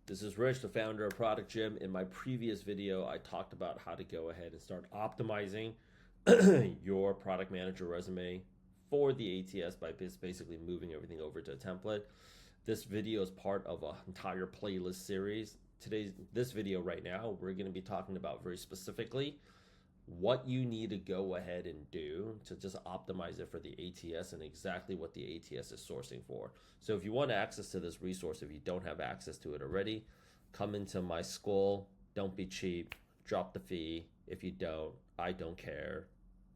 This is Rich, the founder of Product Gym. In my previous video, I talked about how to go ahead and start optimizing your product manager resume for the ATS by basically moving everything over to a template. This video is part of an entire playlist series. This video right now, we're going to be talking about very specifically what you need to go ahead and do to just optimize it for the ATS and exactly what the ATS is sourcing for. So if you want access to this resource, if you don't have access to it already, come into my school. Don't be cheap. Drop the fee. If you don't, I don't care.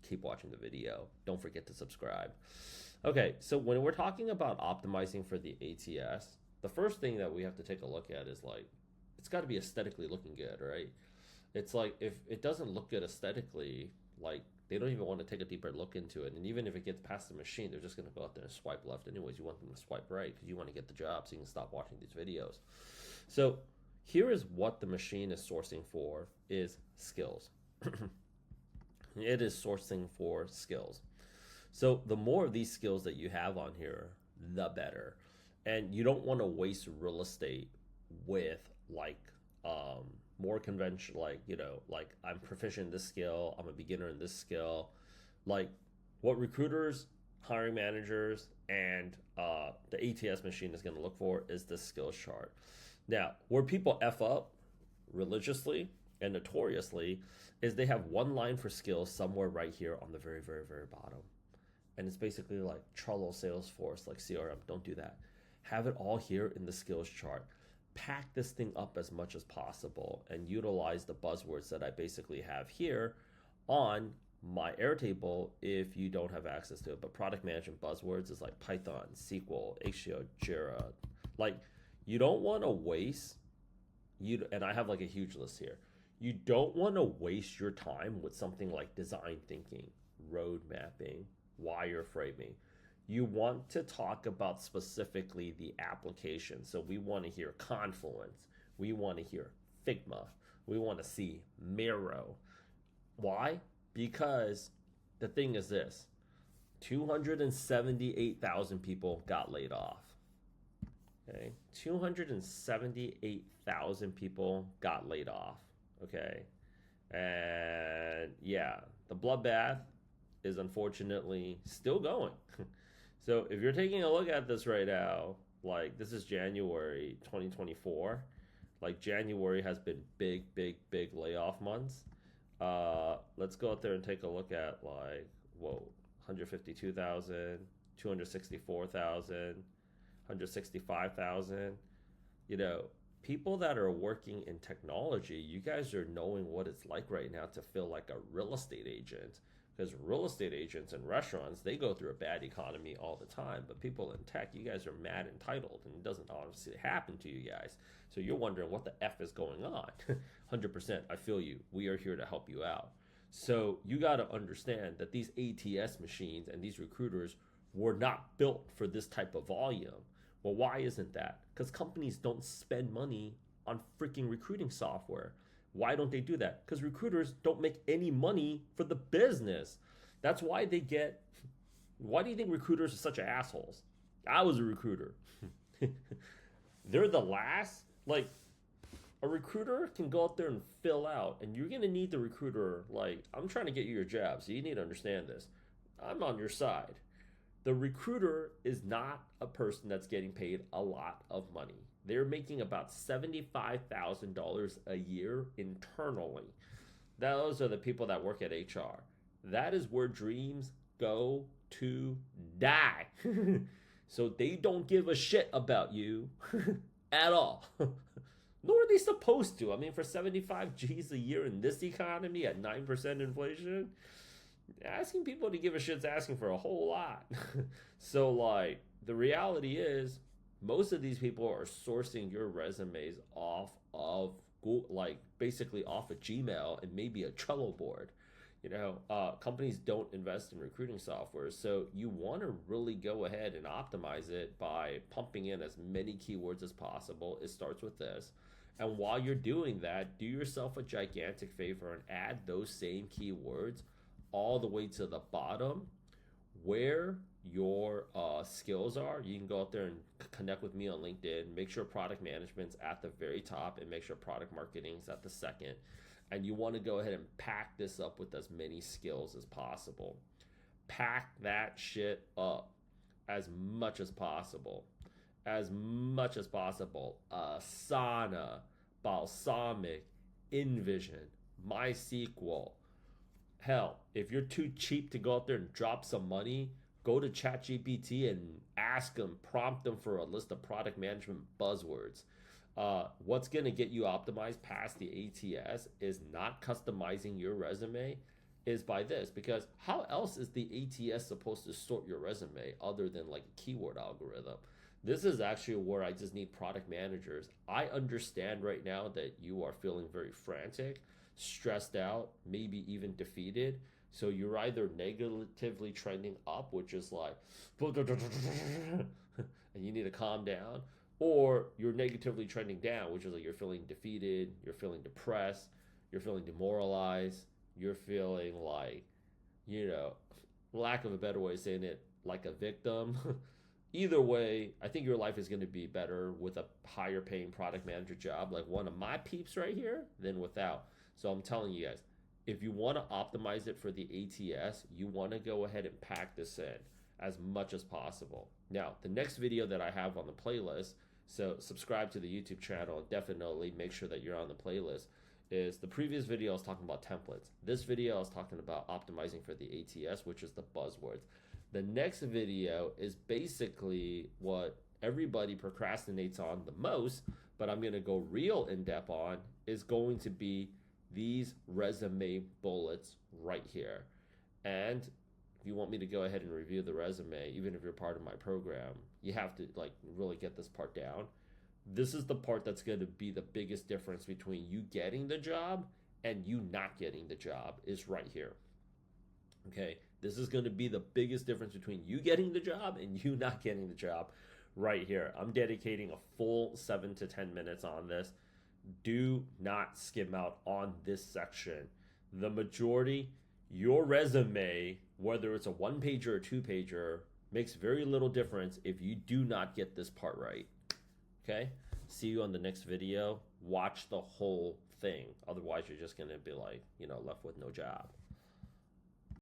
Keep watching the video. Don't forget to subscribe. Okay, so when we're talking about optimizing for the ATS, the first thing that we have to take a look at is it's got to be aesthetically looking good, right? It's like if it doesn't look good aesthetically, they don't even want to take a deeper look into it. And even if it gets past the machine, they're just going to go out there and swipe left anyways. You want them to swipe right because you want to get the job so you can stop watching these videos. So here is what the machine is sourcing for is skills. It is sourcing for skills. So the more of these skills that you have on here, the better. And you don't want to waste real estate with more conventional, I'm proficient in this skill, I'm a beginner in this skill. What recruiters, hiring managers, and the ATS machine is going to look for is the skills chart. Now, where people F up religiously and notoriously is they have one line for skills somewhere right here on the very, very, very bottom. And it's basically like Trello, Salesforce, like CRM. Don't do that. Have it all here in the skills chart. Pack this thing up as much as possible and utilize the buzzwords that I basically have here on my Airtable if you don't have access to it. But product management buzzwords is like Python, SQL, HCO, Jira. You don't want to waste, and I have a huge list here. You don't want to waste your time with something like design thinking, road mapping, wireframing. You want to talk about specifically the application. So we want to hear Confluence. We want to hear Figma. We want to see Miro. Why? Because the thing is this. 278,000 people got laid off. Okay? 278,000 people got laid off. Okay? And yeah, the bloodbath is unfortunately still going. So if you're taking a look at this right now, this is January 2024. January has been big layoff months. Let's go out there and take a look at 152,000, 264,000, 165,000. People that are working in technology, you guys are knowing what it's like right now to feel like a real estate agent. Because real estate agents and restaurants, they go through a bad economy all the time. But people in tech, you guys are mad entitled, and it doesn't obviously happen to you guys. So you're wondering what the F is going on. 100%, I feel you. We are here to help you out. So you got to understand that these ATS machines and these recruiters were not built for this type of volume. Well, why isn't that? Because companies don't spend money on freaking recruiting software. Why don't they do that? Because recruiters don't make any money for the business. That's why why do you think recruiters are such assholes? I was a recruiter. They're the last. A recruiter can go out there and fill out, and you're going to need the recruiter. I'm trying to get you your job, so you need to understand this. I'm on your side. The recruiter is not a person that's getting paid a lot of money. They're making about $75,000 a year internally. Those are the people that work at HR. That is where dreams go to die. So they don't give a shit about you at all. Nor are they supposed to. I mean, for 75 G's a year in this economy at 9% inflation, asking people to give a shit's asking for a whole lot. So the reality is most of these people are sourcing your resumes off of Google, basically off of Gmail and maybe a Trello board. Companies don't invest in recruiting software, so you want to really go ahead and optimize it by pumping in as many keywords as possible. It starts with this. And while you're doing that, do yourself a gigantic favor and add those same keywords all the way to the bottom where your skills are, you can go out there and connect with me on LinkedIn. Make sure product management's at the very top and make sure product marketing is at the second. And you want to go ahead and pack this up with as many skills as possible. Pack that shit up as much as possible. As much as possible. Asana, Balsamic, InVision, MySQL. Hell, if you're too cheap to go out there and drop some money, go to ChatGPT and ask them, prompt them for a list of product management buzzwords. What's going to get you optimized past the ATS is not customizing your resume, is by this. Because how else is the ATS supposed to sort your resume other than like a keyword algorithm? This is actually where I just need product managers. I understand right now that you are feeling very frantic, stressed out, maybe even defeated. So you're either negatively trending up, which is like, and you need to calm down, or you're negatively trending down, which is like you're feeling defeated, you're feeling depressed, you're feeling demoralized, you're feeling like, you know, lack of a better way of saying it, like a victim. Either way, I think your life is going to be better with a higher paying product manager job, like one of my peeps right here, than without. So I'm telling you guys, if you want to optimize it for the ATS, you want to go ahead and pack this in as much as possible. Now, the next video that I have on the playlist, so subscribe to the YouTube channel and definitely make sure that you're on the playlist, is the previous video I was talking about templates. This video I was talking about optimizing for the ATS, which is the buzzwords. The next video is basically what everybody procrastinates on the most, but I'm going to go real in depth on, is going to be these resume bullets right here. And if you want me to go ahead and review the resume, even if you're part of my program, you have to like really get this part down. This is the part that's going to be the biggest difference between you getting the job and you not getting the job, is right here. Okay, this is going to be the biggest difference between you getting the job and you not getting the job right here. I'm dedicating a full 7 to 10 minutes on this. Do not skim out on this section. The majority, your resume, whether it's a 1-pager or 2-pager, makes very little difference if you do not get this part right. Okay? See you on the next video. Watch the whole thing. Otherwise, you're just going to be like, left with no job.